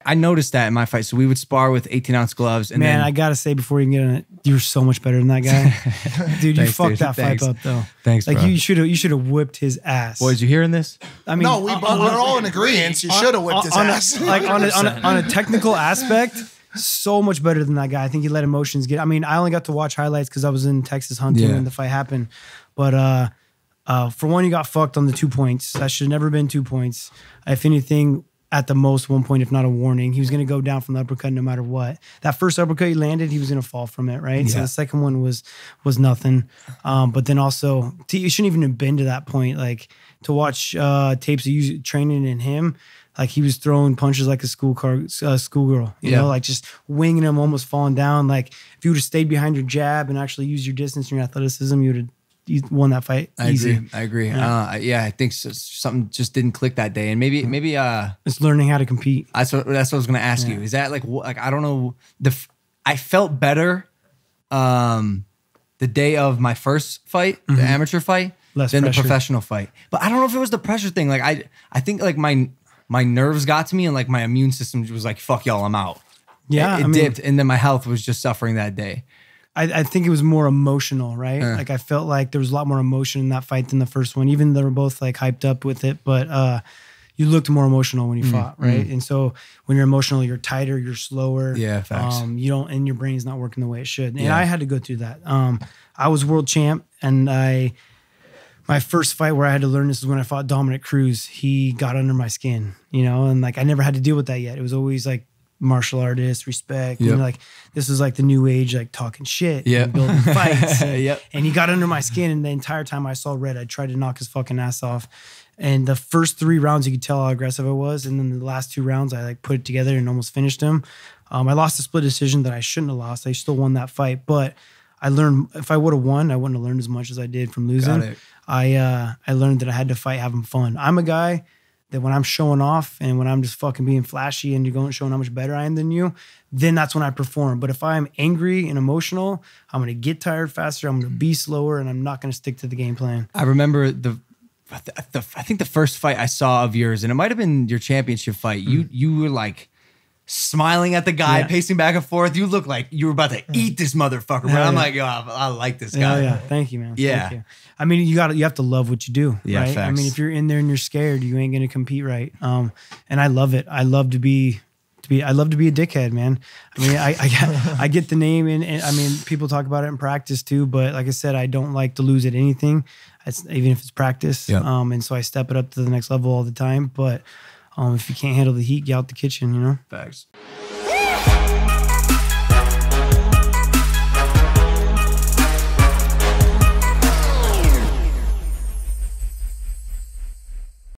I noticed that in my fight. So we would spar with 18-ounce gloves. And man, then, I gotta say before you can get on it, you're so much better than that guy, dude. You fucked that fight up though. Thanks, like bro. you should have whipped his ass. Boys, you hearing this? I mean, No, we're all in agreement. You should have whipped his ass. Like on a technical aspect, so much better than that guy. I think he let emotions get. I mean, I only got to watch highlights because I was in Texas hunting when the fight happened. But for one, you got fucked on the 2 points. That should have never been 2 points. If anything, at the most 1 point, if not a warning. He was going to go down from the uppercut no matter what. That first uppercut he landed, he was going to fall from it, right? Yeah. So the second one was nothing. But then also, you shouldn't even have been to that point. Like, to watch tapes of you training in him, like he was throwing punches like a schoolgirl, you know, like just winging them, almost falling down. Like if you would have stayed behind your jab and actually used your distance and your athleticism, you would have won that fight easy. I agree. Yeah, I think something just didn't click that day, and maybe it's learning how to compete. That's what I was going to ask you. Is that like I don't know, I felt better the day of my first fight, the amateur fight, than the professional fight. But I don't know if it was the pressure thing. Like I think like my nerves got to me, and like my immune system was like, fuck y'all, I'm out. Yeah, it dipped, and then my health was just suffering that day. I think it was more emotional, right? Like I felt like there was a lot more emotion in that fight than the first one, even though they were both like hyped up with it. But you looked more emotional when you fought, right? And so when you're emotional, you're tighter, you're slower. Yeah, facts. You don't, and your brain's not working the way it should. And I had to go through that. I was world champ, and my first fight where I had to learn this is when I fought Dominic Cruz. He got under my skin, you know, and like I never had to deal with that yet. It was always like martial artist, respect. You know, like this is like the new age, like talking shit, and building fights. And he got under my skin, and the entire time I saw red, I tried to knock his fucking ass off. And the first 3 rounds, you could tell how aggressive I was. And then the last 2 rounds, I like put it together and almost finished him. I lost a split decision that I shouldn't have lost. I still won that fight, but I learned if I would have won, I wouldn't have learned as much as I did from losing. I learned that I had to fight having fun. I'm a guy that when I'm showing off and when I'm just fucking being flashy and you're going showing how much better I am than you, then that's when I perform. But if I'm angry and emotional, I'm going to get tired faster. I'm going to be slower, and I'm not going to stick to the game plan. I remember I think the first fight I saw of yours, and it might have been your championship fight. You were like smiling at the guy, pacing back and forth. You look like you were about to eat this motherfucker. But I'm like, yo, I like this guy. Yeah, thank you, man. Yeah. Thank you. I mean, you have to love what you do, yeah, right? Facts. I mean, if you're in there and you're scared, you ain't gonna compete right. And I love it. I love to be a dickhead, man. I mean, I get the name, and I mean, people talk about it in practice too. But like I said, I don't like to lose at anything, even if it's practice. And so I step it up to the next level all the time. But if you can't handle the heat, get out the kitchen, you know. Facts.